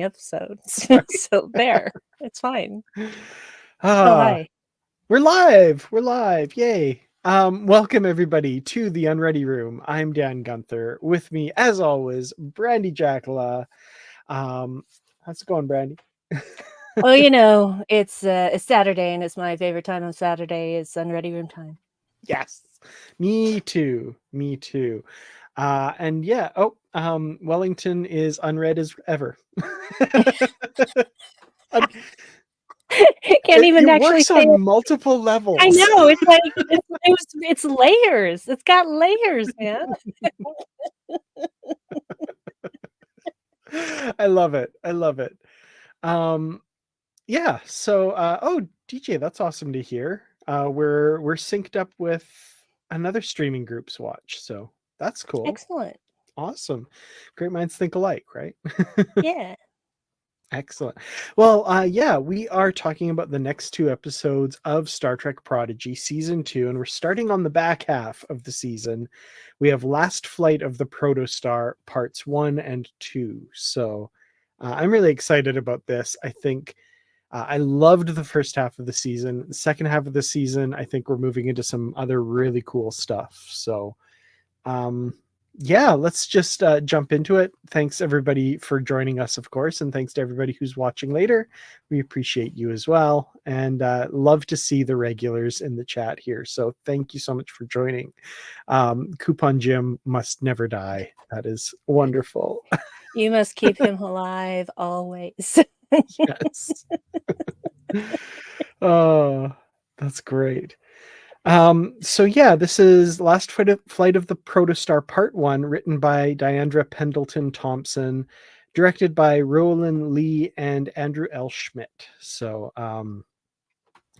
episodes. Sorry. So there, it's fine. Oh, Ah, hi. we're live. We're live. Yay. Welcome everybody to the Unready Room. I'm Dan Gunther. With me, as always, Brandi Jackola. How's it going, Brandi? Well, it's Saturday, and it's my favorite time on Saturday. It's Unready Room time. Yes. Me too. Me too. And yeah, Wellington is unread as ever. Can't even It actually works say on it. multiple levels. I know. It's like it's layers. It's got layers, man. I love it. I love it. Yeah, so DJ, that's awesome to hear. We're synced up with another streaming group's watch, so that's cool. Excellent. Awesome. Great minds think alike, right? Yeah. Excellent. Well, yeah, we are talking about the next two episodes of Star Trek Prodigy Season 2, and we're starting on the back half of the season. We have Last Flight of the Protostar, Parts 1 and 2. So I'm really excited about this. I think I loved the first half of the season. The second half of the season, I think we're moving into some other really cool stuff. So, yeah, let's just jump into it. Thanks everybody for joining us, of course, and thanks to everybody who's watching later. We appreciate you as well, and love to see the regulars in the chat here. So thank you so much for joining. Coupon Jim must never die. That is wonderful. You must keep him alive always. Yes. Oh, that's great. So yeah, this is Last Flight of the Protostar Part 1, written by Diandra Pendleton Thompson, directed by Roland Lee and Andrew L. Schmidt. So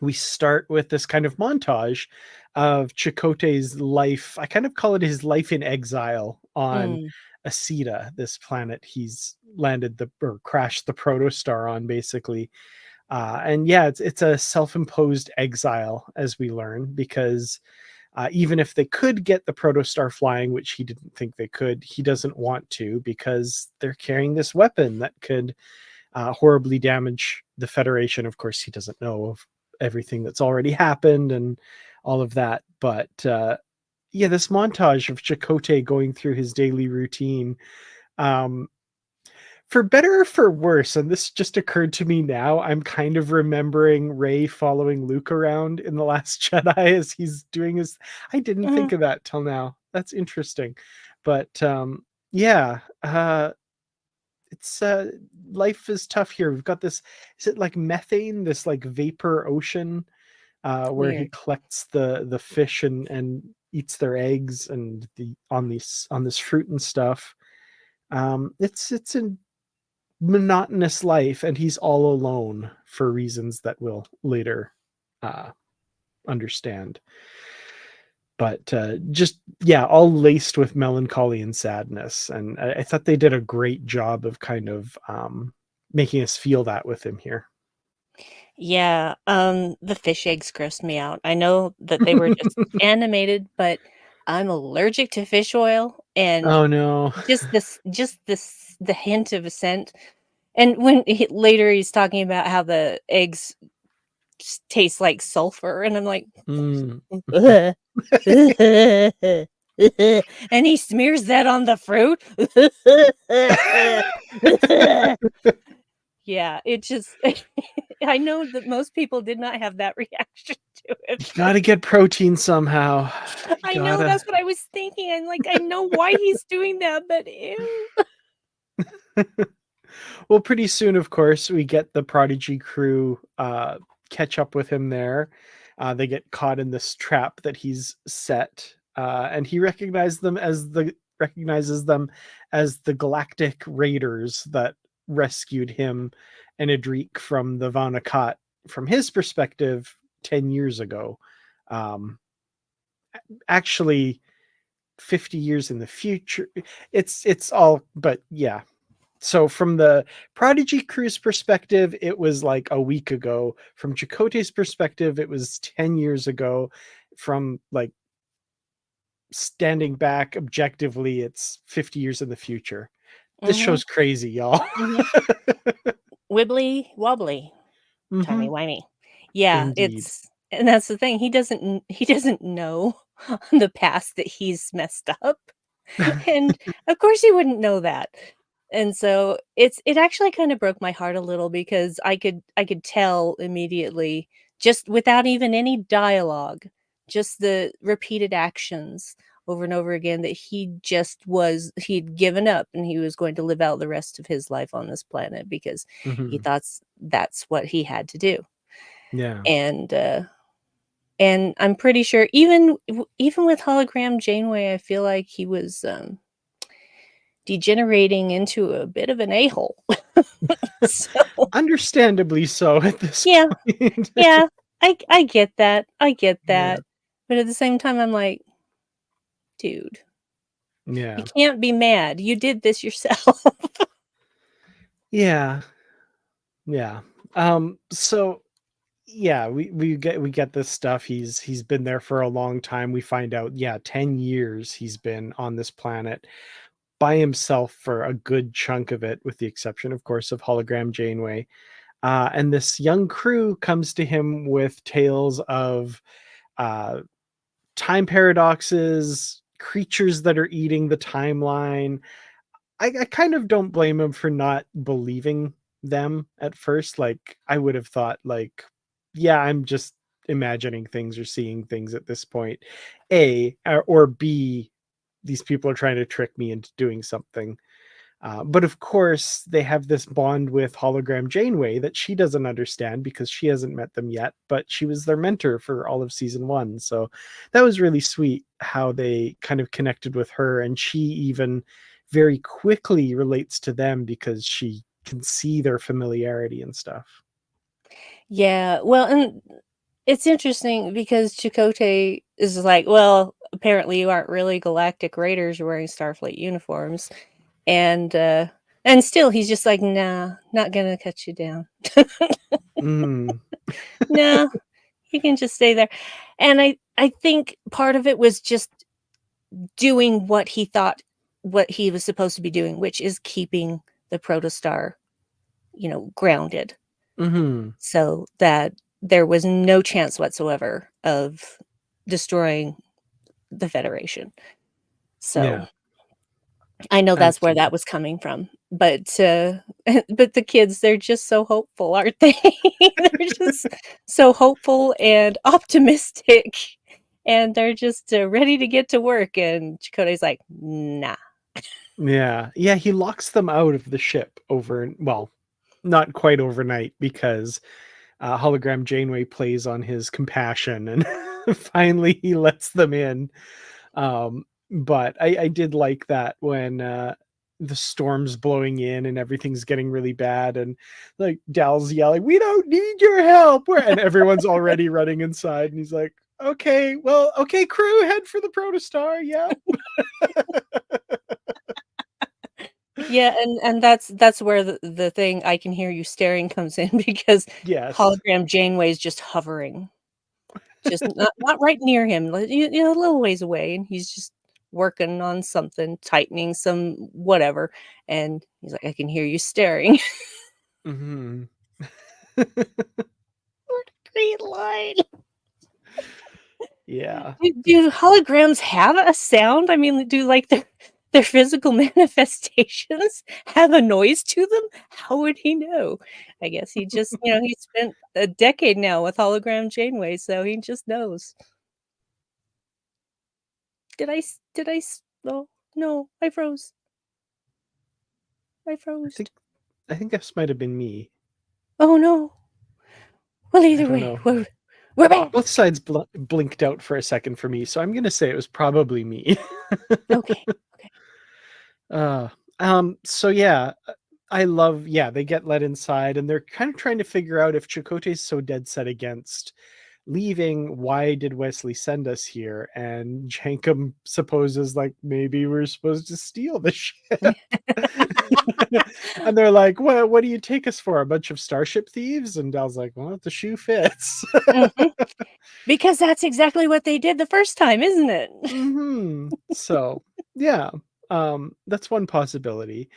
we start with this kind of montage of Chakotay's life. I kind of call it his life in exile on Asita, this planet he's landed or crashed the Protostar on, basically. And yeah, it's a self-imposed exile, as we learn, because even if they could get the Protostar flying, which he didn't think they could, he doesn't want to, because they're carrying this weapon that could horribly damage the Federation. Of course, he doesn't know of everything that's already happened and all of that. But yeah, this montage of Chakotay going through his daily routine, for better or for worse, and this just occurred to me now, I'm kind of remembering Rey following Luke around in The Last Jedi as he's doing his... I didn't think of that till now. That's interesting. But yeah, it's life is tough here. We've got this, is it like methane, this like vapor ocean where he collects the fish and eats their eggs and on this fruit and stuff. It's a monotonous life, and he's all alone for reasons that we'll later understand. But just, yeah, all laced with melancholy and sadness. And I thought they did a great job of kind of making us feel that with him here. Yeah, the fish eggs grossed me out. I know that they were just animated, but I'm allergic to fish oil, and Oh no. the hint of a scent. And when later he's talking about how the eggs taste like sulfur, and I'm like, and he smears that on the fruit. Yeah, it just... I know that most people did not have that reaction to it. You gotta get protein somehow. I know, that's what I was thinking. I'm like, I know why he's doing that, but ew. Well, pretty soon, of course, we get the Prodigy crew catch up with him there. They get caught in this trap that he's set, and he recognizes them as the Galactic Raiders that rescued him and Edric from the Vanakat, from his perspective, 10 years ago. Actually, 50 years in the future. It's all, but yeah. So from the Prodigy crew's perspective, it was like a week ago. From Chakotay's perspective, it was 10 years ago. From like standing back objectively, it's 50 years in the future. This Mhm, show's crazy, y'all. mhm. Wibbly wobbly, Mhm. timey-wimey. Yeah, Indeed. it's and that's the thing, he doesn't know the past that he's messed up. And, of course, he wouldn't know that. And so, it actually kinda broke my heart a little because I could tell immediately, just without even any dialogue, just the repeated actions over and over again that he'd given up and he was going to live out the rest of his life on this planet because he Mhm. thought that's what he had to do. Yeah. And, and I'm pretty sure even with Hologram Janeway, I feel like he was, degenerating into a bit of an a-hole. So, Understandably so at this yeah, point. yeah, I get that, I get Yeah. that, but at the same time, I'm like, "Dude, you Yeah. can't be mad, you did this yourself." Yeah. Yeah. So yeah, we get this stuff. He's been there for a long time. We find out, yeah, 10 years he's been on this planet by himself for a good chunk of it, with the exception, of course, of Hologram Janeway. And this young crew comes to him with tales of uh, time paradoxes, creatures that are eating the timeline. I kind of don't blame him for not believing them at first. Like, I would have thought, like, yeah, I'm just imagining things or seeing things at this point. A or B, these people are trying to trick me into doing something. But of course, they have this bond with Hologram Janeway that she doesn't understand because she hasn't met them yet, but she was their mentor for all of season one. So that was really sweet how they kind of connected with her. And she even very quickly relates to them because she can see their familiarity and stuff. Yeah, well, and it's interesting because Chakotay is like, "Well, apparently you aren't really galactic raiders, you're wearing Starfleet uniforms." And, uh, and still he's just like, "Nah, not gonna cut you down. Mm, No, you can just stay there." And I think part of it was just doing what he was supposed to be doing, which is keeping the protostar, grounded hmm. so that there was no chance whatsoever of destroying the Federation. So Yeah, I know that's where that absolutely. was coming from, but, but the kids, they're just so hopeful, aren't they? They're just so hopeful and optimistic, and they're just, ready to get to work, and Chakotay's like, "Nah." Yeah. Yeah. He locks them out of the ship well, not quite overnight because hologram Janeway plays on his compassion and finally he lets them in. But I did like that when the storm's blowing in and everything's getting really bad and like Dal's yelling, "We don't need your help!" And everyone's already running inside, and he's like, "Okay, well, okay, crew, head for the protostar." Yep. Yeah, and that's where the thing, "I can hear you staring," comes in because Yes. hologram Janeway is just hovering. Just not right near him, a little ways away, and he's just working on something, tightening some whatever, and he's like, "I can hear you staring." Hmm. What a great line. Yeah. Do holograms have a sound? I mean, do, like, their physical manifestations have a noise to them? How would he know? I guess he just he spent a decade now with hologram Janeway, so he just knows. Oh, no, I froze. I I froze. think I think this might have been me. Oh, no. Well, I either don't way, know. we're back. Both sides blinked out for a second for me, so I'm gonna say it was probably me. Okay, okay. Uh, so yeah, I love, yeah, they get let inside and they're kind of trying to figure out if Chakotay's so dead set against leaving, why did Wesley send us here? And Jankum supposes like maybe we're supposed to steal the ship. And they're like, what do you take us for? A bunch of starship thieves? And Dal's like, well, if the shoe fits. Mhm. Because that's exactly what they did the first time, isn't it? So yeah, that's one possibility.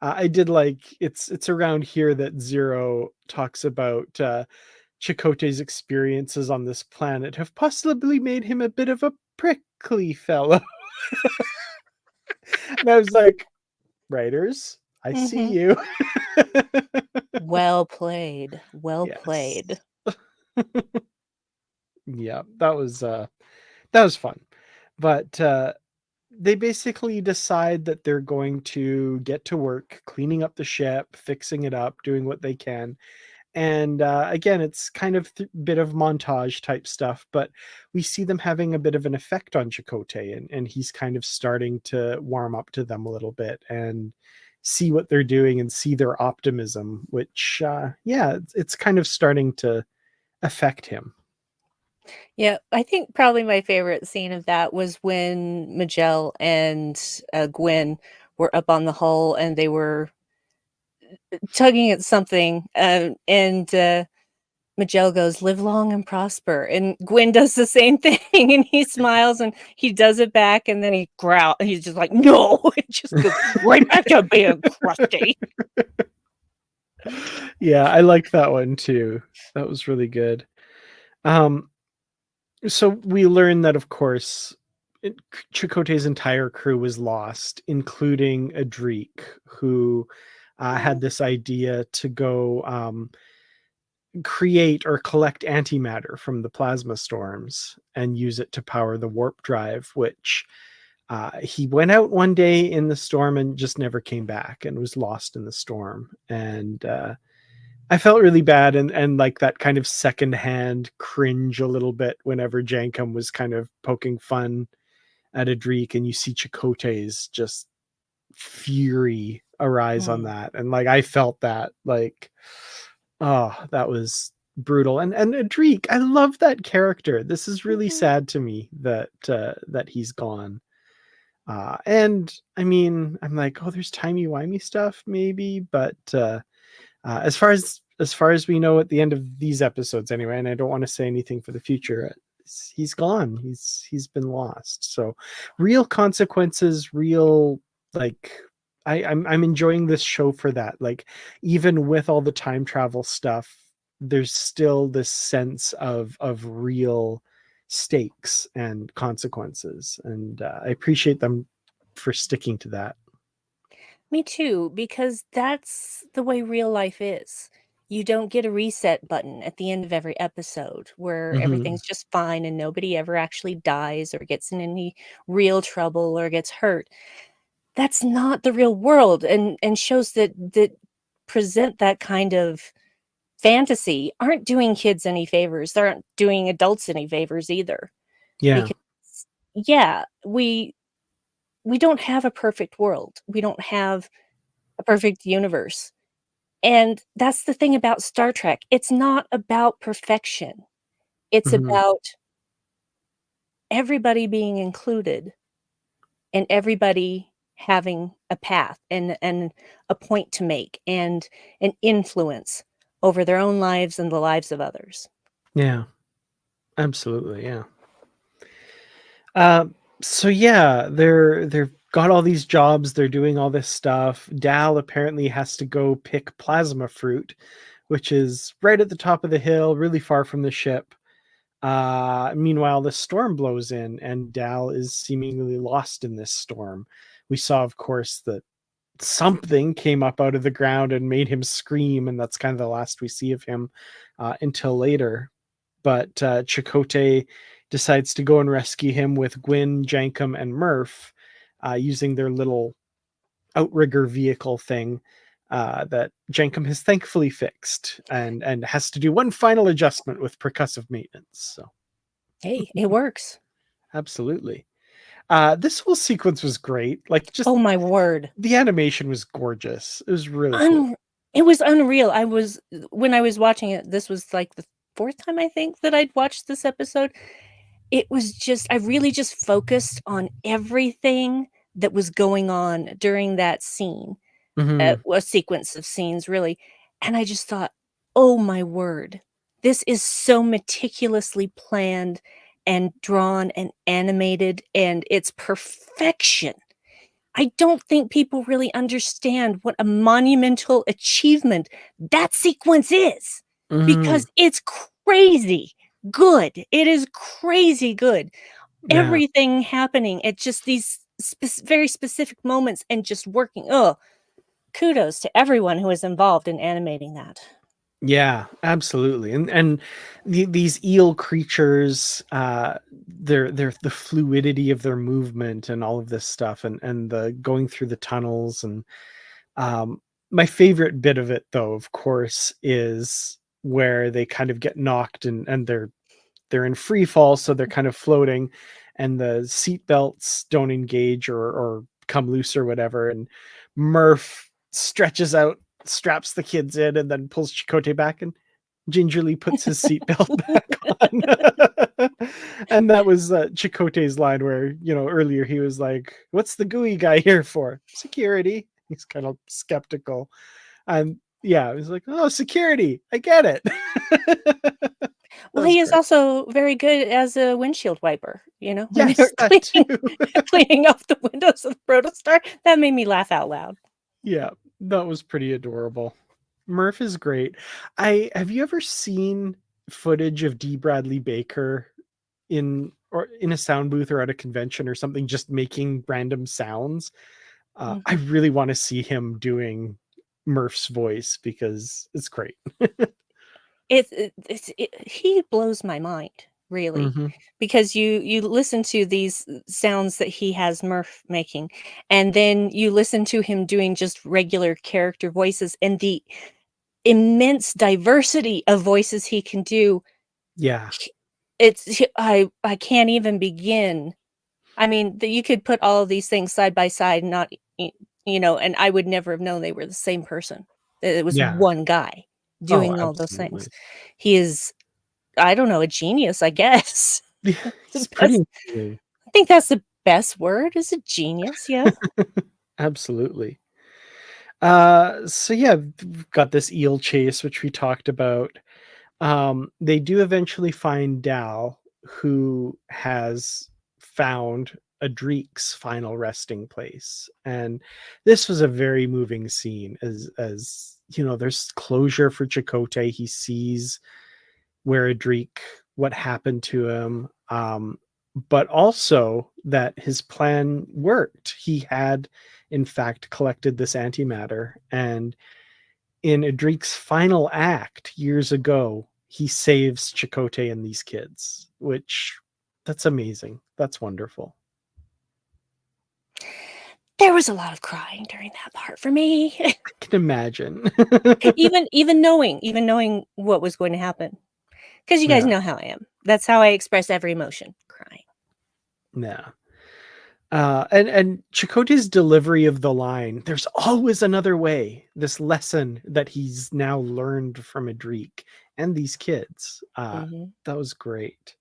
I did like it's around here that Zero talks about Chakotay's experiences on this planet have possibly made him a bit of a prickly fellow. And I was like, writers, I see Mhm. you. Well played, well Yes. played. Yeah, that was fun. But they basically decide that they're going to get to work cleaning up the ship, fixing it up, doing what they can. And again, it's kind of bit of montage type stuff, but we see them having a bit of an effect on Chakotay, and he's kind of starting to warm up to them a little bit and see what they're doing and see their optimism, which yeah, it's kind of starting to affect him. Yeah, I think probably my favorite scene of that was when Majel and, Gwen were up on the hull and they were tugging at something, and Majel goes, "Live long and prosper," and Gwen does the same thing, and he smiles, and he does it back, and then he growl he's just like, "No!" It just goes right back to being crusty. Yeah, I liked that one too. That was really good. Um, so we learn that, of course, Chakotay's entire crew was lost, including Adrik, who had this idea to go create or collect antimatter from the plasma storms and use it to power the warp drive, which he went out one day in the storm and just never came back and was lost in the storm. And I felt really bad, and like that kind of secondhand cringe a little bit whenever Jankum was kind of poking fun at Adrik, and you see Chakotay's just fury arise on Mm. that. And like I felt that, like, oh, that was brutal. And Adrik, I love that character. This is really Mhm. sad to me that that he's gone. And I mean, I'm like, oh, there's timey-wimey stuff, maybe, but as far as we know at the end of these episodes anyway, and I don't want to say anything for the future, he's gone. He's been lost. So real consequences, real, like, I'm enjoying this show for that. Like, even with all the time travel stuff, there's still this sense of real stakes and consequences, and I appreciate them for sticking to that. Me too, because that's the way real life is. You don't get a reset button at the end of every episode where Hmm. everything's just fine and nobody ever actually dies or gets in any real trouble or gets hurt. That's not the real world, and shows that present that kind of fantasy aren't doing kids any favors. They aren't doing adults any favors either. Yeah. Because yeah, we don't have a perfect world. We don't have a perfect universe. And that's the thing about Star Trek. It's not about perfection. It's Hmm. about everybody being included and everybody having a path and a point to make and an influence over their own lives and the lives of others. Yeah. Absolutely. Yeah. Uh, so yeah, they've got all these jobs. They're doing all this stuff. Dal apparently has to go pick plasma fruit, which is right at the top of the hill, really far from the ship. Meanwhile, the storm blows in, and Dal is seemingly lost in this storm. We saw, of course, that something came up out of the ground and made him scream, and that's kind of the last we see of him until later. But Chakotay decides to go and rescue him with Gwyn, Jankum, and Murph, using their little outrigger vehicle thing that Jankum has thankfully fixed, and has to do one final adjustment with percussive maintenance. So Hey, it works. absolutely. This whole sequence was great. Like, just Oh my word. the animation was gorgeous. It was really cool. Un It was unreal. I was when I was watching it, this was like the 4th time I think that I'd watched this episode. It was just I really just focused on everything that was going on during that scene, Hmm. a sequence of scenes really, and I just thought, "Oh my word. This is so meticulously planned and drawn and animated, and it's perfection." I don't think people really understand what a monumental achievement that sequence is, Mm, because it's crazy good. It is crazy good. yeah. Everything happening at just these very specific moments and just working. Oh, kudos to everyone who was involved in animating that. Yeah, absolutely. And these eel creatures, their the fluidity of their movement and all of this stuff, and the going through the tunnels, and um, my favorite bit of it, though, of course, is where they kind of get knocked, and they're in free fall, so they're kind of floating, and the seat belts don't engage or come loose or whatever, and Murph stretches out, straps the kids in, and then pulls Chicote back and gingerly puts his seatbelt back on. And that was Chicote's line where, earlier he was like, "What's the gooey guy here for? Security." He's kind of skeptical. And yeah, he's like, "Oh, security. I get it." That Well, was he is great. also very good as a windshield wiper, when they were Yes, that too. cleaning off the windows of the Protostar. That made me laugh out loud. Yeah, that was pretty adorable. Murph is great. I Have you ever seen footage of D. Bradley Baker in a sound booth or at a convention or something, just making random sounds? I Mhm. really want to see him doing Murph's voice because it's great. He blows my mind, really, Hmm. because you listen to these sounds that he has Murph making, and then you listen to him doing just regular character voices, and the immense diversity of voices he can do. Yeah, H it's h I can't even begin. I mean, that you could put all of these things side by side, not y and I would never have known they were the same person. That it was yeah. one guy Oh, doing all those things. absolutely. He is, I don't know, a genius, I guess. Yeah, The he's pretty best amazing. I think that's the best word, is a genius, yeah. Absolutely. So yeah, we've got this eel chase, which we talked about. They do eventually find Dal, who has found Adrik's final resting place, and this was a very moving scene. As there's closure for Chakotay. He sees where Adrik, what happened to him, but also that his plan worked. He had, in fact, collected this antimatter, and in Adrik's final act years ago, he saves Chakotay and these kids, which that's amazing. That's wonderful. There was a lot of crying during that part for me. I can imagine. Even knowing what was going to happen, because you guys Yeah, know how I am. That's how I express every emotion, crying. yeah. And Chakotay's delivery of the line, "There's always another way." This lesson that he's now learned from Adrik and these kids. Mhm. That was great.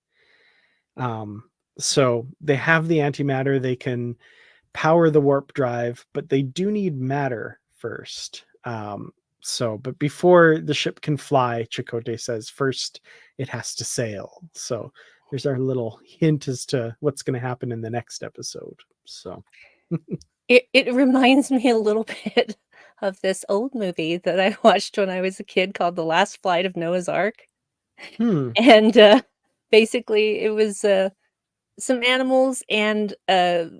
Um, so they have the antimatter. They can power the warp drive, but they do need matter first. But before the ship can fly, Chakotay says first it has to sail. So there's our little hint as to what's going to happen in the next episode. So, It reminds me a little bit of this old movie that I watched when I was a kid called The Last Flight of Noah's Ark, hmm, and, basically, it was, some animals and a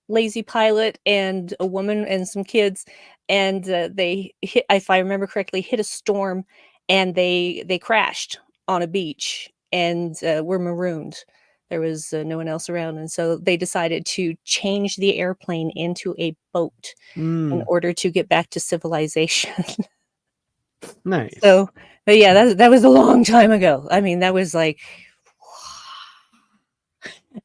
lazy pilot and a woman and some kids, and, they hit, if I remember correctly, hit a storm, and they crashed on a beach and, were marooned. There was, no one else around, and so they decided to change the airplane into a boat in mm, order to get back to civilization. nice. So, but yeah, that was a long time ago. I mean, that was like,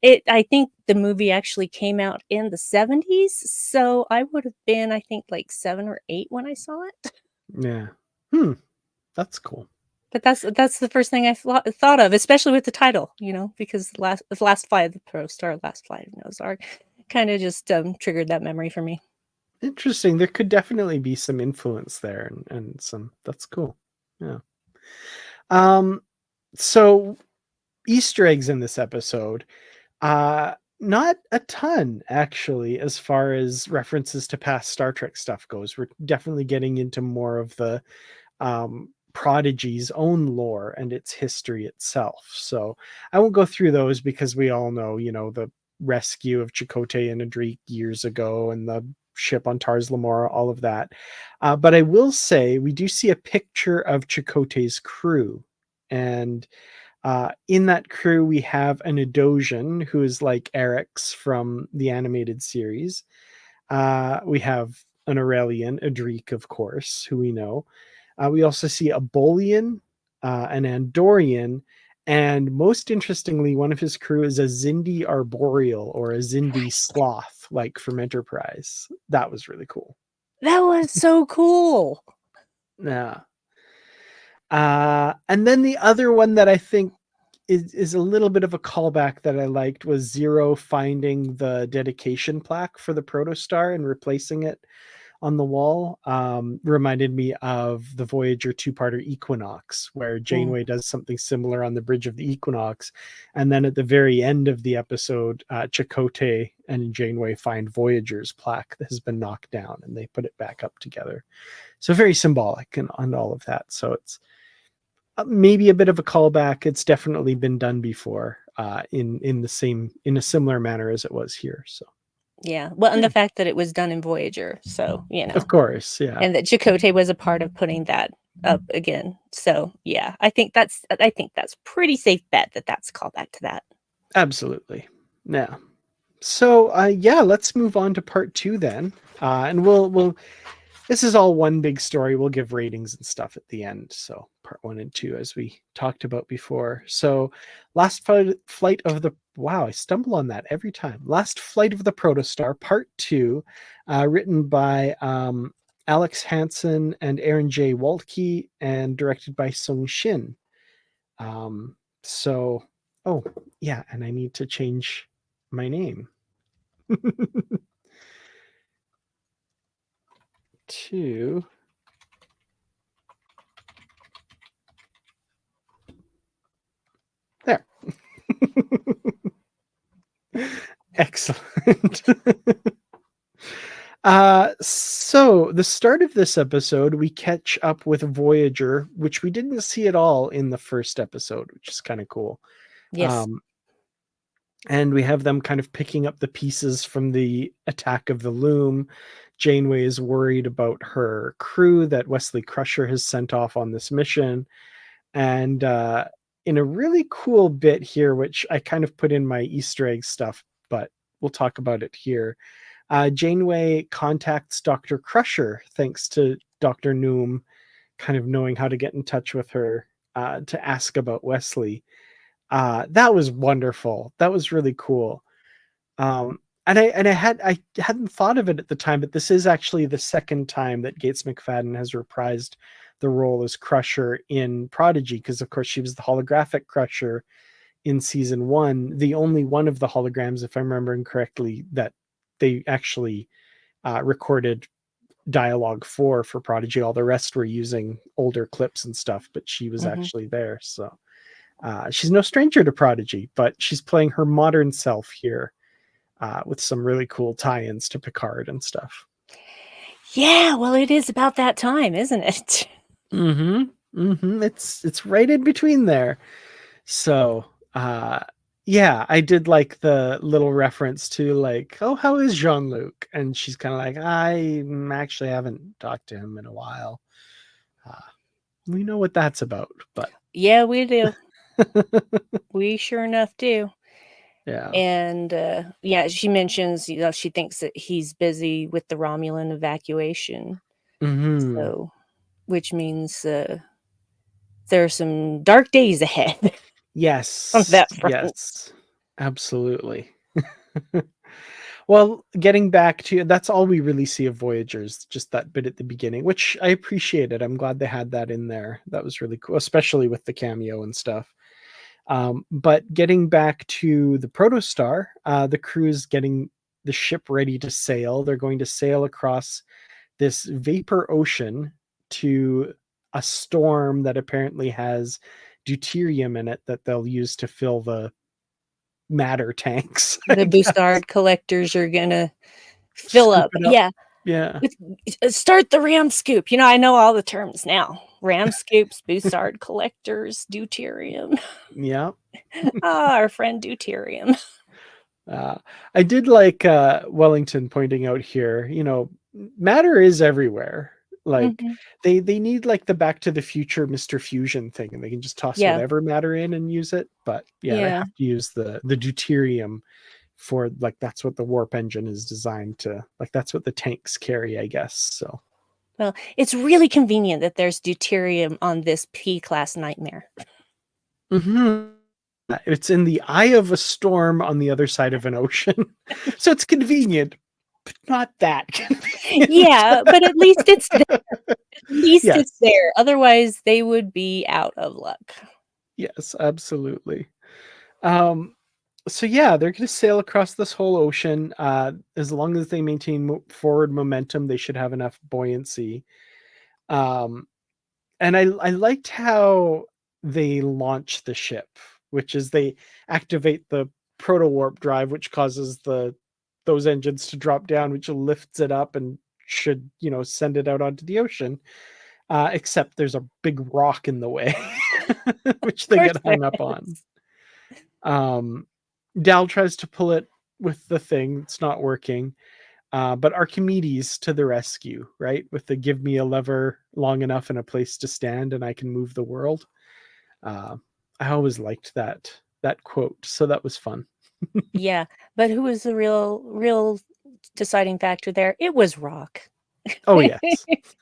I think the movie actually came out in the '70s, so I would have been, I think, like 7 or 8 when I saw it. Yeah. Hmm. That's cool. But that's the first thing I thought of, especially with the title, because the last flight of the Protostar, last flight of Noah's Ark, kinda just, triggered that memory for me. Interesting. There could definitely be some influence there, and some. That's cool. Yeah. Um. So Easter eggs in this episode. Not a ton, actually, as far as references to past Star Trek stuff goes. We're definitely getting into more of the Prodigy's own lore and its history itself. So I won't go through those because we all know, the rescue of Chakotay and Adric years ago and the ship on Tars Lamora, all of that. But I will say we do see a picture of Chakotay's crew. And in that crew, we have an Edosian who is like Eric's from the animated series. We have an Aurelian, Adric, of course, who we know. We also see a Bolian, an Andorian, and most interestingly, one of his crew is a Zindi Arboreal or a Zindi Sloth, like from Enterprise. That was really cool. That was so cool. Yeah. And then the other one that I think is a little bit of a callback that I liked was Zero finding the dedication plaque for the Protostar and replacing it on the wall. Reminded me of the Voyager two-parter Equinox, where Janeway does something similar on the bridge of the Equinox, and then at the very end of the episode, Chakotay and Janeway find Voyager's plaque that has been knocked down, and they put it back up together. So very symbolic and all of that. So it's maybe a bit of a callback. It's definitely been done before in a similar manner as it was here. So yeah, well, and the fact that it was done in Voyager, so of course, yeah, and that Chakotay was a part of putting that up again. So yeah, I think that's pretty safe bet that that's callback to that. absolutely, yeah. So yeah, let's move on to part 2 then, and we'll this is all one big story. We'll give ratings and stuff at the end. So part 1 and 2, as we talked about before. So last flight of the, wow, I stumble on that every time. Last Flight of the Protostar, part 2, written by Alex Hansen and Aaron J. Waltke and directed by Sung Shin. So, oh yeah, and I need to change my name. To there. Excellent. So the start of this episode, we catch up with Voyager, which we didn't see at all in the first episode, which is kind of cool. Yes. And we have them kind of picking up the pieces from the attack of the Loom. Janeway is worried about her crew that Wesley Crusher has sent off on this mission. And in a really cool bit here, which I kind of put in my Easter egg stuff, but we'll talk about it here. Janeway contacts Dr. Crusher thanks to Dr. Noom kind of knowing how to get in touch with her to ask about Wesley. That was wonderful. That was really cool. And I hadn't thought of it at the time, but this is actually the second time that Gates McFadden has reprised the role as Crusher in Prodigy, because of course she was the holographic Crusher in season 1, the only one of the holograms, if I'm remembering correctly, that they actually recorded dialogue for Prodigy. All the rest were using older clips and stuff, but she was actually there. So she's no stranger to Prodigy, but she's playing her modern self here with some really cool tie-ins to Picard and stuff. Yeah, well, it is about that time, isn't it? It's right in between there. So yeah, I did like the little reference to like, oh, how is Jean-Luc? And she's kind of like, I actually haven't talked to him in a while. We know what that's about, but Yeah, we do. We sure enough do. yeah. And yeah, she mentions, she thinks that he's busy with the Romulan evacuation. So, which means there are some dark days ahead on Yes, that front. yes, absolutely. Well, getting back to, that's all we really see of Voyagers, just that bit at the beginning, which I appreciated. I'm glad they had that in there. That was really cool, especially with the cameo and stuff. But getting back to the Protostar, the crew's getting the ship ready to sail. They're going to sail across this vapor ocean to a storm that apparently has deuterium in it that they'll use to fill the matter tanks, I The guess. Boussard collectors are gonna fill Scoop up. it up. Yeah. Yeah. With start the ram scoop. You know, I know all the terms now. Ram scoops, Boussard collectors, deuterium. Yeah. Ah, our friend deuterium. Uh, I did like Wellington pointing out here, matter is everywhere. Like Mhm. they need like the Back to the Future Mr. Fusion thing, and they can just toss Yeah. whatever matter in and use it. But yeah, they Yeah. have to use the deuterium for like that's what the warp engine is designed to like that's what the tanks carry, I guess. So Well, it's really convenient that there's deuterium on this P-class nightmare. mhm. It's in the eye of a storm on the other side of an ocean. So it's convenient, but not that convenient. Yeah, but at least it's there. At least it's Yes. there. Otherwise, they would be out of luck. Yes, absolutely. Um, so yeah, they're going to sail across this whole ocean. As long as they maintain forward momentum, they should have enough buoyancy. Um, and I liked how they launch the ship, which is they activate the proto warp drive, which causes those engines to drop down, which lifts it up and should send it out onto the ocean. Except there's a big rock in the way, which Of they course get there hung up on. is. Um, Dal tries to pull it with the thing; it's not working. But Archimedes to the rescue, right? With the "Give me a lever long enough and a place to stand, and I can move the world." Uh, I always liked that quote, so that was fun. Yeah, but who was the real deciding factor there? It was Rock. Oh yes,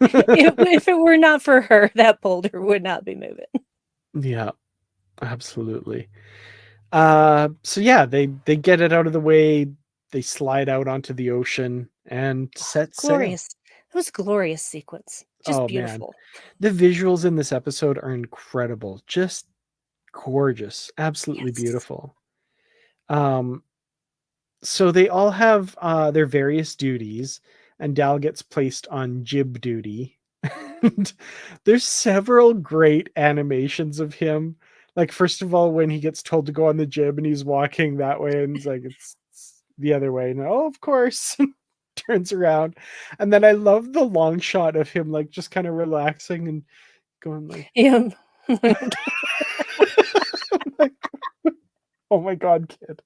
If it were not for her, that boulder would not be moving. yeah, absolutely. So yeah, they get it out of the way. They slide out onto the ocean and set sail. Glorious. It was a glorious sequence. Just Oh man, beautiful. the visuals in this episode are incredible. Just gorgeous, absolutely Yes. beautiful. Um, so they all have their various duties, and Dal gets placed on jib duty. And there's several great animations of him. Like first of all, when he gets told to go on the jib and he's walking that way, and it's the other way. And oh, of course, turns around, and then I love the long shot of him like just kind of relaxing and going like, Yeah. like, oh my god, kid.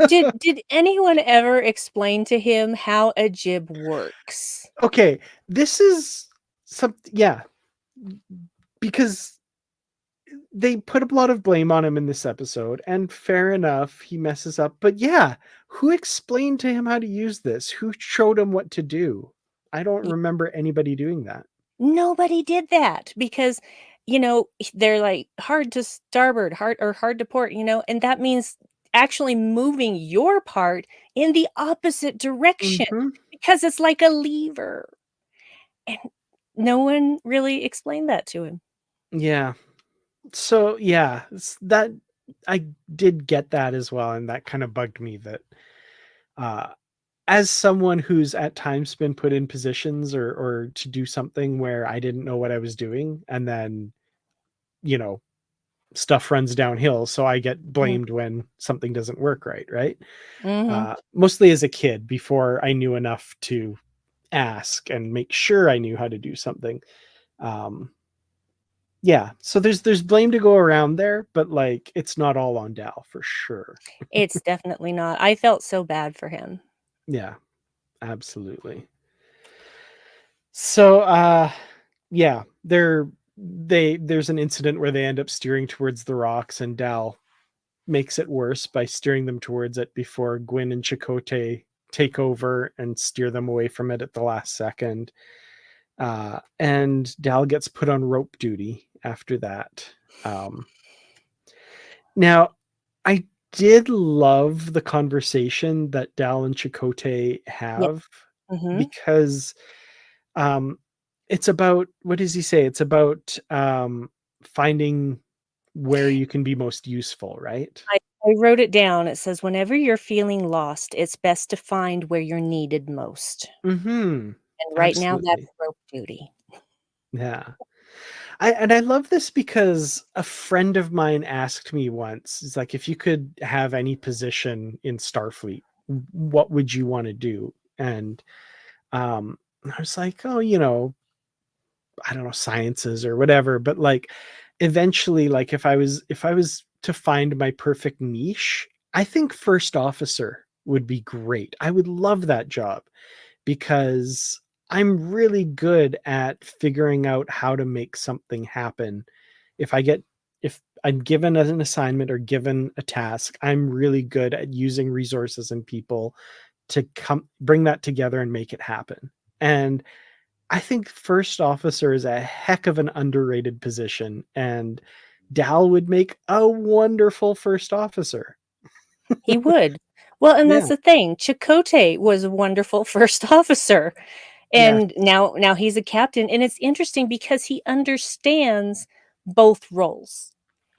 Did anyone ever explain to him how a jib works? Okay, this is something, yeah, because they put a lot of blame on him in this episode, and fair enough, he messes up. But yeah, who explained to him how to use this? Who showed him what to do? I don't Y remember anybody doing that. Nobody did that because, they're, like, hard to starboard, hard to port, and that means actually moving your part in the opposite direction Mhm. because it's like a lever, and no one really explained that to him. Yeah. So yeah, that I did get that as well, and that kind of bugged me that uh as someone who's at times been put in positions or to do something where I didn't know what I was doing, and then you know stuff runs downhill, so I get Mm, blamed when something doesn't work right. mhm. Mostly as a kid before I knew enough to ask and make sure I knew how to do something. um yeah, so there's blame to go around there, but like it's not all on Dal for sure. It's definitely not. I felt so bad for him. Yeah, absolutely. So yeah, there's an incident where they end up steering towards the rocks, and Dal makes it worse by steering them towards it before Gwyn and Chakotay take over and steer them away from it at the last second. And Dal gets put on rope duty after that. Um, Now, I did love the conversation that Dal and Chakotay Yeah. have, Mhm. because um, it's about, what does he say? It's about finding where you can be most useful, right? I wrote it down. It says, "Whenever you're feeling lost, it's best to find where you're needed most." Mm-hmm. And right now, that's Absolutely. rope duty. Yeah. I love this because a friend of mine asked me once, it's like, if you could have any position in Starfleet, what would you want to do? And I was like, oh, I don't know, sciences or whatever, but like eventually, like if I was to find my perfect niche, I think first officer would be great. I would love that job because I'm really good at figuring out how to make something happen. If I get if I'm given an assignment or given a task, I'm really good at using resources and people to come bring that together and make it happen. And I think first officer is a heck of an underrated position, and Dal would make a wonderful first officer. He would. Well, and that's Yeah. the thing. Chakotay was a wonderful first officer, Yes. and now he's a captain, and it's interesting because he understands both roles.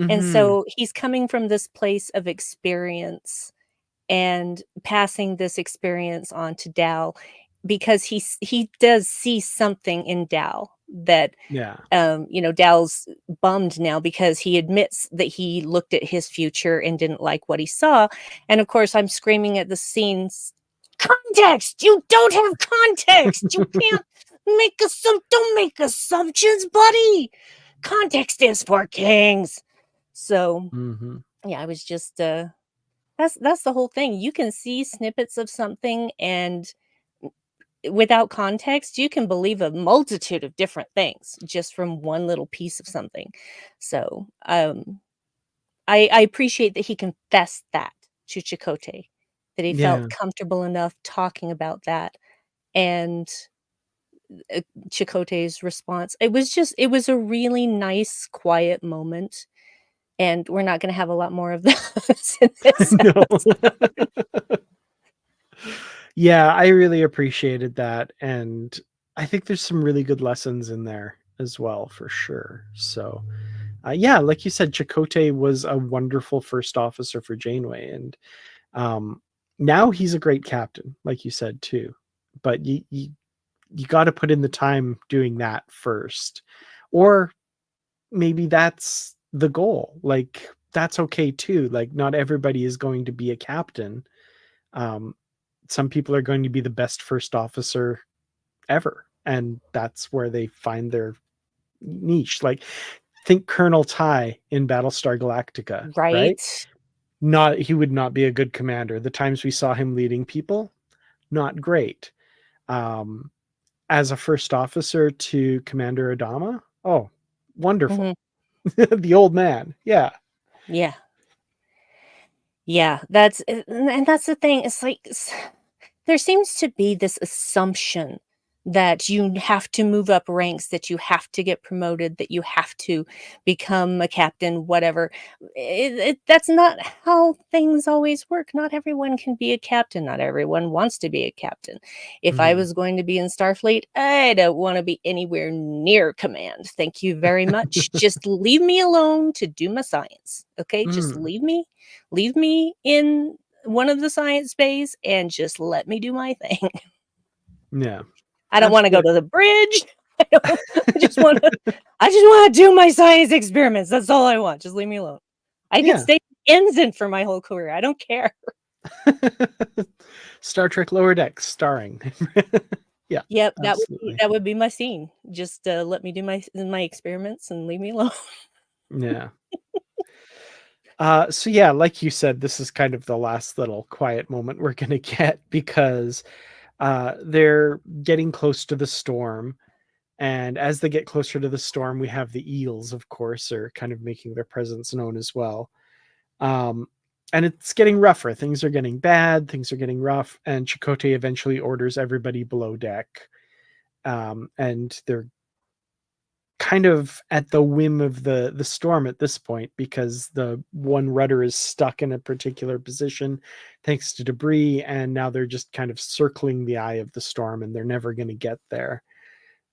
And Hmm. so he's coming from this place of experience and passing this experience on to Dal because he does see something in Dal that Yeah. Dal's bummed now because he admits that he looked at his future and didn't like what he saw. And of course, I'm screaming at the scenes, context! You don't have context! You can't don't make assumptions, buddy! Context is for kings. So Hmm. yeah, I was just that's the whole thing. You can see snippets of something and without context, you can believe a multitude of different things just from one little piece of something. So, I appreciate that he confessed that to Chakotay, that he felt Yeah. comfortable enough talking about that, and, Chakotay's response. It was a really nice, quiet moment, and we're not gonna have a lot more of those in this No. episode. Yeah, I really appreciated that, and I think there's some really good lessons in there as well, for sure. So, yeah, like you said, Chakotay was a wonderful first officer for Janeway, and um, now he's a great captain, like you said too. But you got to put in the time doing that first, or maybe that's the goal. Like that's okay too. Like not everybody is going to be a captain. Um, some people are going to be the best first officer ever, and that's where they find their niche. Like think Colonel Ty in Battlestar Galactica, right? Right? Not he would not be a good commander. The times we saw him leading people, not great. Um, as a first officer to Commander Adama, oh, wonderful. Mhm. The old man, yeah. Yeah. Yeah, that's and that's the thing, it's like there seems to be this assumption that you have to move up ranks, that you have to get promoted, that you have to become a captain, whatever. That's not how things always work. Not everyone can be a captain. Not everyone wants to be a captain. If I Mhm. was going to be in Starfleet, I don't want to be anywhere near command. Thank you very much. Just leave me alone to do my science. Okay, just Mm, leave me in one of the science bays and just let me do my thing. yeah, I don't wanna go absolutely. to the bridge. I don't I just wanna do my science experiments. That's all I want. Just leave me alone. I could Yeah. stay ensign for my whole career. I don't care. Star Trek Lower Decks starring. Yeah, Yep, absolutely. that would be my scene. Just, let me do my experiments and leave me alone. Yeah. So yeah, like you said, this is kind of the last little quiet moment we're gonna get because they're getting close to the storm. And as they get closer to the storm, we have the eels, of course, are kind of making their presence known as well. Um, and it's getting rougher. Things are getting bad. Things are getting rough. And Chakotay eventually orders everybody below deck. And they're kind of at the whim of the storm at this point because the one rudder is stuck in a particular position thanks to debris. And now they're just kind of circling the eye of the storm and they're never going to get there.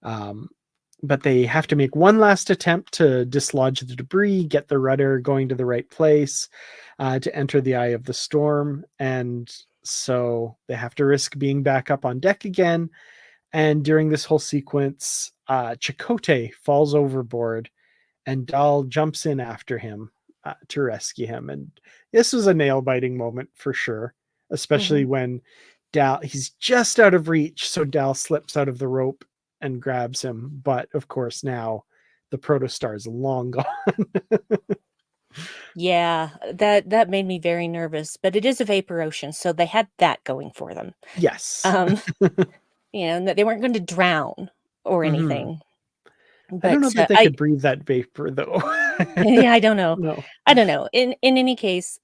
Um, but they have to make one last attempt to dislodge the debris, get the rudder going to the right place to enter the eye of the storm. And so they have to risk being back up on deck again. And during this whole sequence, Chakotay falls overboard, and Dal jumps in after him to rescue him. And this was a nail-biting moment for sure, especially Mhm. when he's just out of reach, so Dal slips out of the rope and grabs him. But of course, now the protostar is long gone. Yeah, that made me very nervous, but it is a vapor ocean, so they had that going for them. Yes. Um, they weren't going to drown or Hmm. anything. I don't But know that they I could breathe that vapor though. yeah, I don't know. No. I don't know. In any case,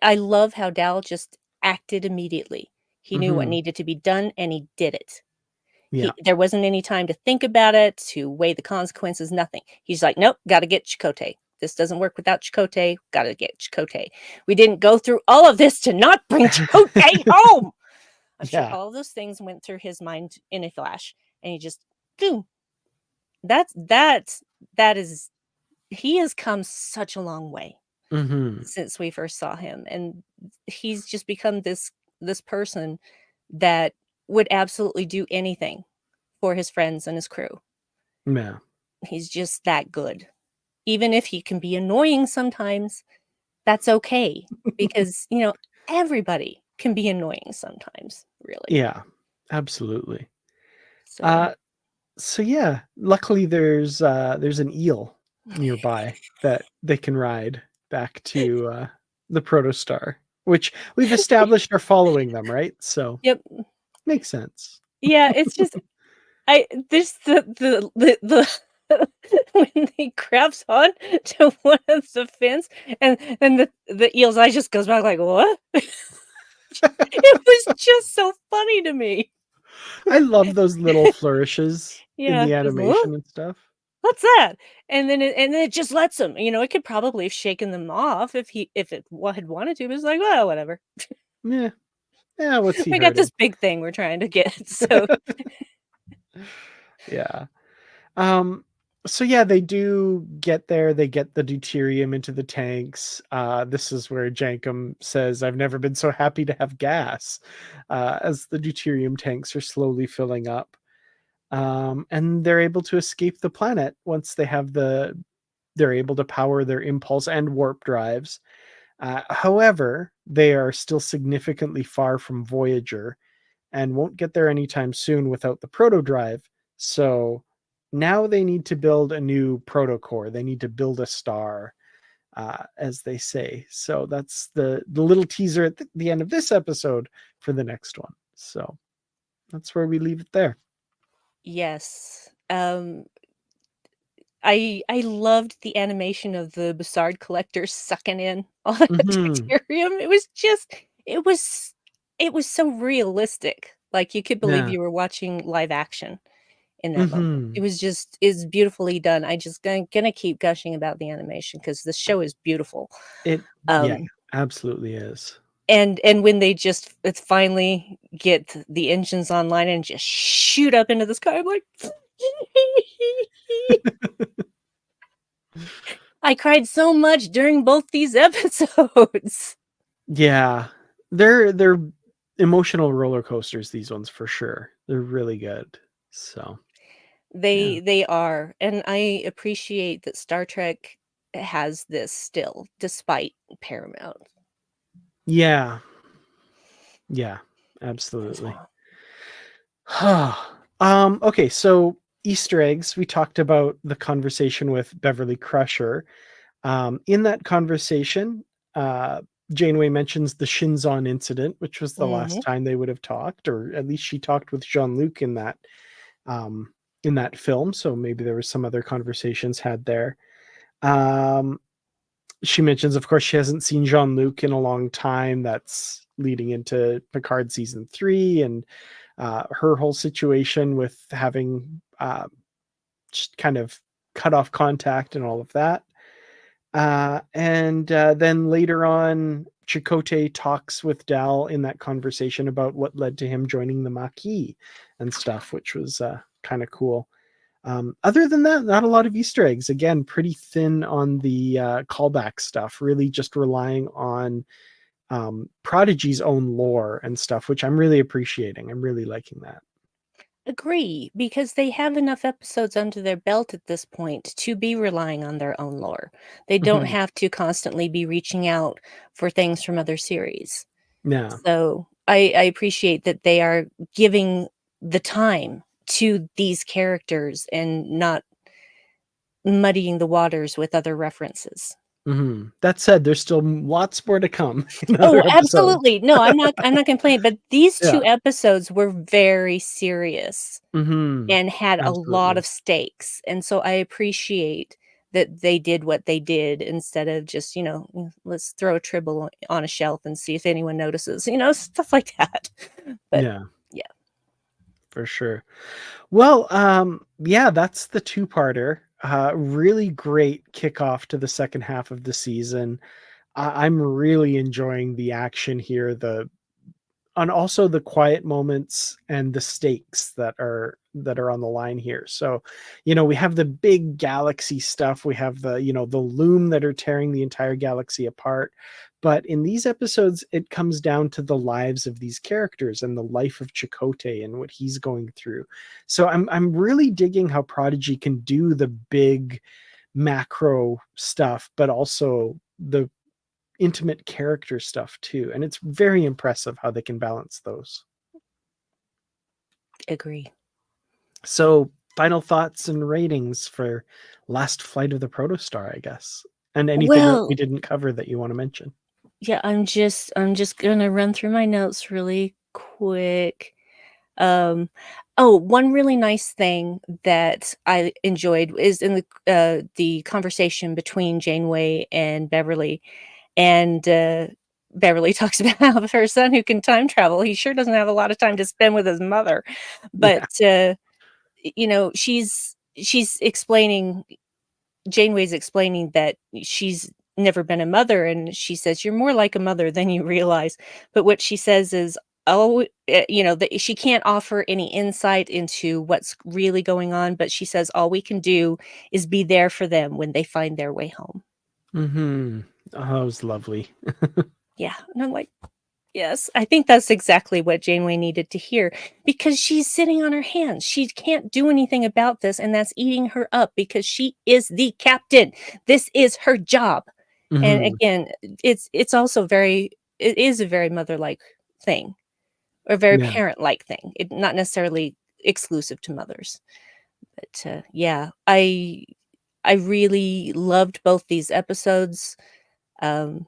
I love how Dal just acted immediately. He knew what Hmm. needed to be done and he did it. Yeah. There wasn't any time to think about it, to weigh the consequences, nothing. He's like, "Nope, gotta get Chakotay. This doesn't work without Chakotay, gotta get Chakotay. We didn't go through all of this to not bring Chakotay home!" I'm sure Yeah. all of those things went through his mind in a flash, and he just, boom. That is he has come such a long way Hmm. since we first saw him, and he's just become this person that would absolutely do anything for his friends and his crew. Yeah. He's just that good. Even if he can be annoying sometimes, that's okay because, everybody can be annoying sometimes, really. Yeah. Absolutely. So, Uh, so yeah, luckily there's an eel nearby that they can ride back to the protostar, which we've established are following them, right? So yep. makes sense. Yeah, it's just I this the when he grabs on to one of the fins and the eel's eye just goes back like, "What?" It was just so funny to me. I love those little flourishes in Yeah, the just, "What? animation and stuff. What's that?" And then it just lets him, it could probably have shaken them off if it had wanted to, but it's like, "Well, whatever. Yeah. Yeah, what's he We got this hurting? big thing we're trying to get." So, Yeah. Um, so yeah, they do get there. They get the deuterium into the tanks. This is where Jankum says, "I've never been so happy to have gas," as the deuterium tanks are slowly filling up. And they're able to escape the planet once they're able to power their impulse and warp drives. However, they are still significantly far from Voyager and won't get there anytime soon without the proto drive. So now they need to build a new protocore. They need to build a star, as they say. So that's the little teaser at the end of this episode for the next one. So that's where we leave it there. yes. I loved the animation of the Bussard collector sucking in all that Hmm. deuterium. It was it was so realistic. Like, you could believe Yeah. you were watching live action in that moment. It Hmm. was just is beautifully done. I just gonna keep gushing about the animation because the show is beautiful. It, yeah, Um, absolutely is. and when they just it's finally get the engines online and just shoot up into the sky, I'm like I cried so much during both these episodes. Yeah. They're emotional roller coasters, these ones for sure. They're really good. So yeah. They are, and I appreciate that Star Trek has this still, despite Paramount. Yeah. Yeah. Absolutely. So Okay, so Easter eggs. We talked about the conversation with Beverly Crusher. In that conversation, uh, Janeway mentions the Shinzon incident, which was the last mhm. time they would have talked, or at least she talked with Jean-Luc um, in that film. So maybe there was some other conversations had there. Um, she mentions, of course, she hasn't seen Jean-Luc in a long time. That's leading into Picard season 3 and her whole situation with having just kind of cut off contact and all of that. And then later on, Chakotay talks with Dal in that conversation about what led to him joining the Maquis and stuff, which was kind of cool. Other than that, not a lot of Easter eggs. Again, pretty thin on the callback stuff, really just relying on Prodigy's own lore and stuff, which I'm really appreciating. I'm really liking that. Agree, because they have enough episodes under their belt at this point to be relying on their own lore. They don't Mhm. have to constantly be reaching out for things from other series. Yeah. So I appreciate that they are giving the time to these characters and not muddying the waters with other references. Mhm. That said, there's still lots more to come in Oh, other episodes. absolutely. No, I'm not complaining, but these Yeah. 2 episodes were very serious Mhm. and had a lot Absolutely. of stakes, and so I appreciate that they did what they did instead of just, let's throw a tribble on a shelf and see if anyone notices, stuff like that. But Yeah, yeah. for sure. Well, yeah, that's the two-parter. Really great kickoff to the second half of the season. I'm really enjoying the action here, and also the quiet moments and the stakes that are on the line here. So, we have the big galaxy stuff, we have the loom that are tearing the entire galaxy apart, but in these episodes it comes down to the lives of these characters and the life of Chakotay and what he's going through. So I'm really digging how Prodigy can do the big macro stuff, but also the intimate character stuff too, and it's very impressive how they can balance those. Agree. So, final thoughts and ratings for Last Flight of the Protostar, I guess, and anything that we Well, didn't cover that you want to mention. yeah, I'm just gonna run through my notes really quick. Um, oh, one really nice thing that I enjoyed is in the conversation between Janeway and Beverly, and, Beverly talks about how her son who can time travel, he sure doesn't have a lot of time to spend with his mother, but, Yeah. she's explaining Janeway's explaining that she's never been a mother, and she says, "You're more like a mother than you realize." But what she says is, "Oh," that she can't offer any insight into what's really going on, but she says, "All we can do is be there for them when they find their way home." Mhm. Oh, that was lovely. Yeah, and I'm like, yes, I think that's exactly what Janeway needed to hear because she's sitting on her hands. She can't do anything about this, and that's eating her up because she is the captain. This is her job. And Mhm. again, it's also it is a very mother-like thing, or very Yeah. parent-like thing. It not necessarily exclusive to mothers. But yeah, I really loved both these episodes. Um,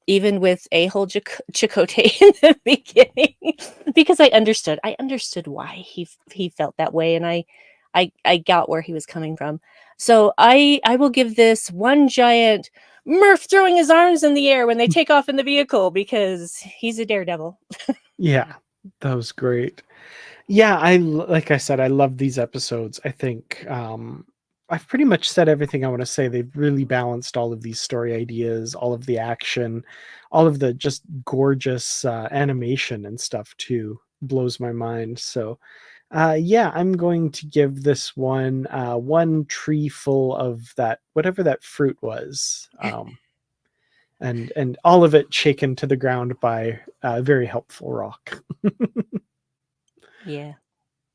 Even with a-hole Chakotay in the beginning, because I understood why he felt that way, and I got where he was coming from. So I will give this one giant Murph throwing his arms in the air when they take off in the vehicle because he's a daredevil. Yeah. That was great. Yeah, like I said, I love these episodes. I think I've pretty much said everything I want to say. They've really balanced all of these story ideas, all of the action, all of the just gorgeous animation and stuff too. Blows my mind. So, yeah, I'm going to give this one tree full of that whatever that fruit was, and all of it shaken to the ground by a very helpful rock. Yeah,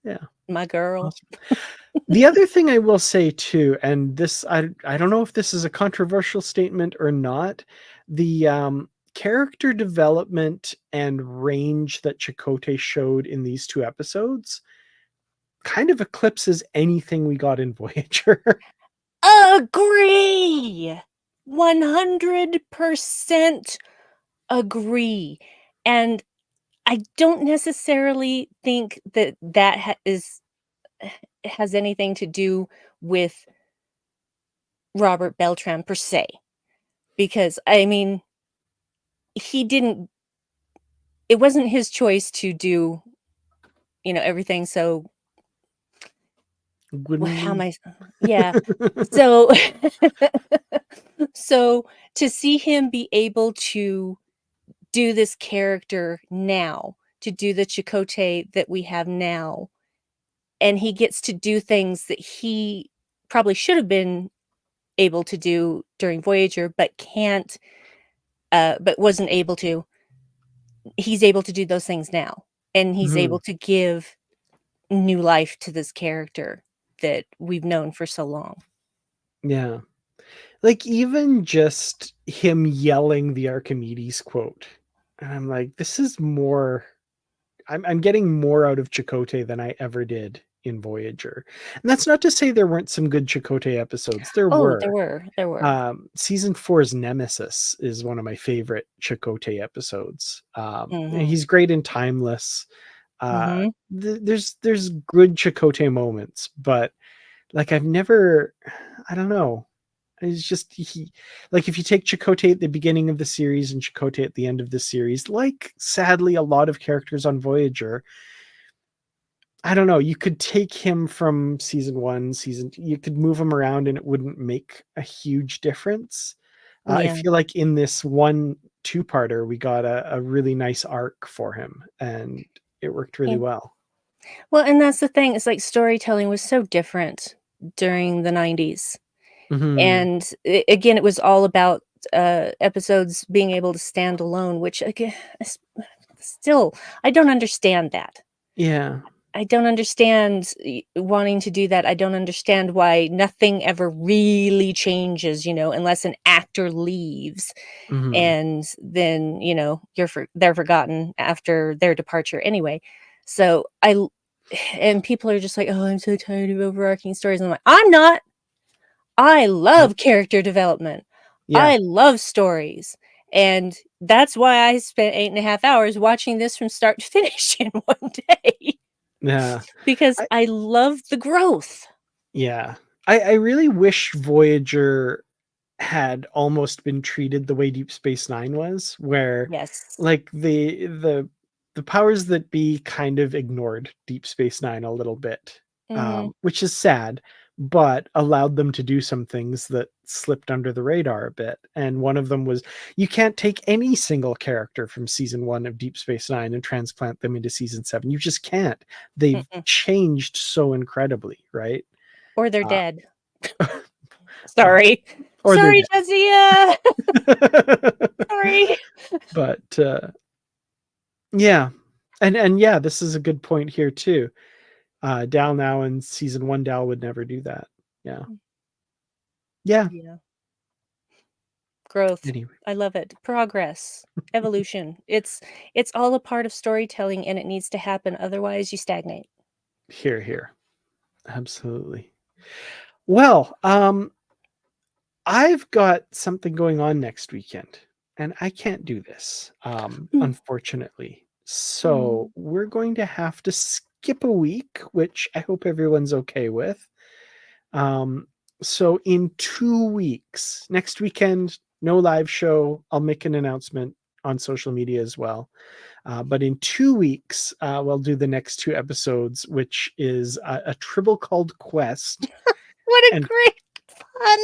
Yeah, my girl. awesome. The other thing I will say too, and this I don't know if this is a controversial statement or not, the character development and range that Chakotay showed in these two episodes kind of eclipses anything we got in Voyager. Agree! 100% agree. And I don't necessarily think that has anything to do with Robert Beltran per se, because, I mean, he didn't it wasn't his choice to do, everything, so how am Wouldn't I yeah. So so to see him be able to do this character now, to do the Chakotay that we have now, and he gets to do things that he probably should have been able to do during Voyager, but can't, but wasn't able to. He's able to do those things now, and he's able Mhm. to give. new life to this character that we've known for so long. Yeah. Like, even just him yelling the Archimedes quote, and I'm like, this is more. I'm getting more out of Chakotay than I ever did in Voyager. And that's not to say there weren't some good Chakotay episodes. There Oh, were. there were. Season 4's Nemesis is one of my favorite Chakotay episodes. Mhm. He's great in Timeless. Mhm. There's good Chakotay moments, but like I've never, I don't know. It's just like if you take Chakotay at the beginning of the series and Chakotay at the end of the series, like sadly a lot of characters on Voyager, I don't know. You could take him from season 1, you could move him around and it wouldn't make a huge difference. I Yeah. feel like in this one two-parter, we got a really nice arc for him, and it worked really Yeah. well. Well, and that's the thing, it's like storytelling was so different during the '90s. Mhm. And again, it was all about episodes being able to stand alone, which again, still, I don't understand that. Yeah. I don't understand wanting to do that. I don't understand why nothing ever really changes, unless an actor leaves, Mhm. and then they're forgotten after their departure anyway. So and people are just like, oh, I'm so tired of overarching stories. And I'm like, I'm not. I Nope. love character development. Yeah. I love stories. And that's why I spent 8.5 hours watching this from start to finish in one day, Yeah. because I I love the growth. yeah. I really wish Voyager had almost been treated the way Deep Space Nine was, where Yes. like the powers that be kind of ignored Deep Space Nine a little bit, Mhm. which is sad, but allowed them to do some things that slipped under the radar a bit. And one of them was you can't take any single character from season 1 of Deep Space Nine and transplant them into season 7. You just can't. They've Mm-mm. changed so incredibly, right? Or they're Uh, dead. well, Sorry. or they're Sorry, dead. Jadzia. Sorry. But yeah. And yeah, this is a good point here too. Dal now in season 1, Dal would never do that. Yeah. Yeah. Yeah. Growth. Anyway, I love it. Progress. Evolution. It's all a part of storytelling, and it needs to happen, otherwise you stagnate. here. Absolutely. Well, I've got something going on next weekend, and I can't do this, Mm. unfortunately. So Mm. we're going to have to skip a week, which I hope everyone's okay with. Um, so in 2 weeks, next weekend, no live show. I'll make an announcement on social media as well. But in 2 weeks, we'll do the next 2 episodes, which is a Tribble called Quest. What a And great pun.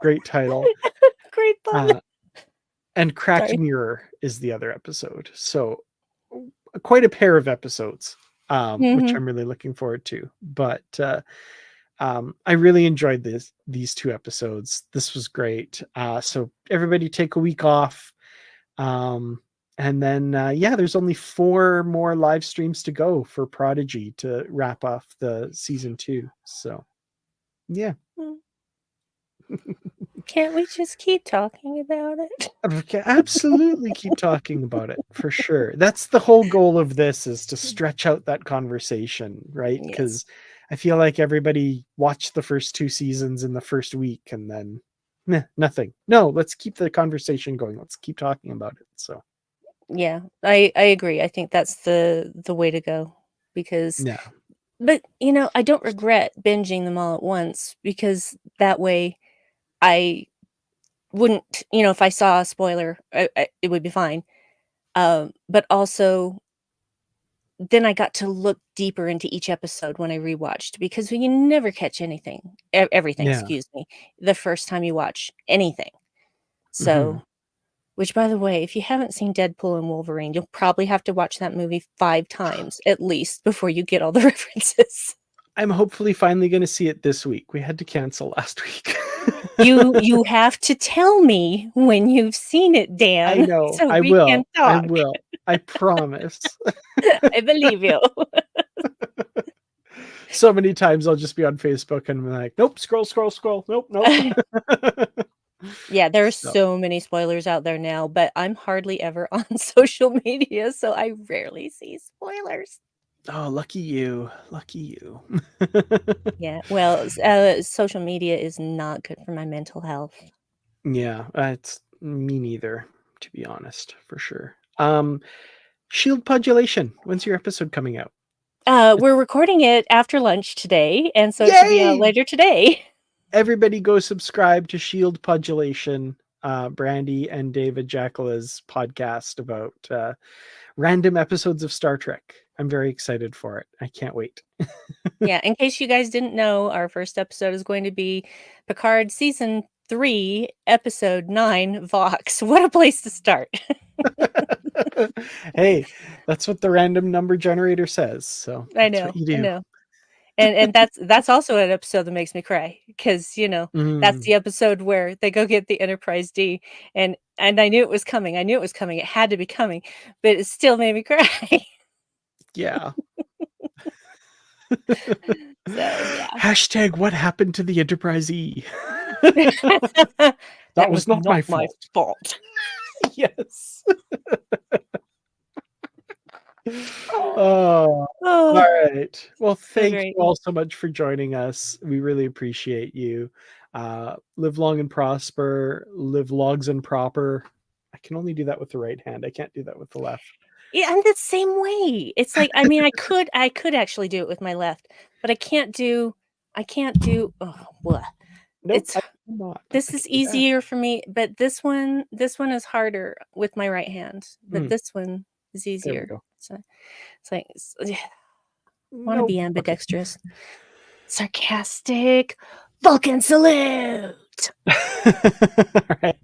great title. Great pun. Uh, and Cracked Sorry. Mirror is the other episode. So quite a pair of episodes, which Mhm. I'm really looking forward to. But I really enjoyed these 2 episodes. This was great. So everybody take a week off. Um, and then yeah, there's only 4 more live streams to go for Prodigy to wrap off the season 2. So yeah. Mm. Can't we just keep talking about it? Okay, absolutely keep talking about it for sure. That's the whole goal of this, is to stretch out that conversation, right? Yes. Because I feel like everybody watched the first 2 seasons in the first week and then meh, nothing. No, let's keep the conversation going. Let's keep talking about it. So Yeah, I agree. I think that's the way to go, because yeah, but, I don't regret binging them all at once, because that way I wouldn't, if I saw a spoiler, it would be fine. But also then I got to look deeper into each episode when I rewatched, because you never catch everything, yeah. excuse me, the first time you watch anything. Mhm. So, which, by the way, if you haven't seen Deadpool and Wolverine, you'll probably have to watch that movie 5 times at least before you get all the references. I'm hopefully finally gonna see it this week. We had to cancel last week. You have to tell me when you've seen it, I Dan, know. so I we can will. I talk. will. I promise. I believe you. So many times I'll just be on Facebook and I'm like, nope, scroll. Nope, nope. Yeah, there are So, so many spoilers out there now, but I'm hardly ever on social media, so I rarely see spoilers. oh, lucky you. Lucky you. Yeah, well, social media is not good for my mental health. Yeah, it's me neither, to be honest, for sure. Shield Podulation. When's your episode coming out? We're recording it after lunch today, and so it should be out Yay! later today. Everybody go subscribe to Shield Podulation, Brandi and David Jackola's podcast about random episodes of Star Trek. I'm very excited for it. I can't wait. Yeah, in case you guys didn't know, our first episode is going to be Picard Season 3, Episode 9, Vox. What a place to start. Hey, that's what the random number generator says. So I that's what know, you I do. know. And that's also an episode that makes me cry because, you know, that's Mm, the episode where they go get the Enterprise D, and I knew it was coming. I knew it was coming. It had to be coming, but it still made me cry. yeah. So, yeah. Hashtag what happened to the Enterprise E? That That was was not not my my fault. fault. Yes. Oh, all Oh, right. Well, so thank great. you all so much for joining us. We really appreciate you. Live long and prosper. Live logs and proper. I can only do that with the right hand. I can't do that with the left. Yeah, I'm the same way. It's like, I mean, I could actually do it with my left, but I can't do, oh, blah. Nope, It's I cannot. This I is can do that. easier for me, but this one is harder with my right hand, but Mm, this one is there we easier. go. So it's like, yeah, wanna Nope. be Okay. ambidextrous. Sarcastic Vulcan salute! All right.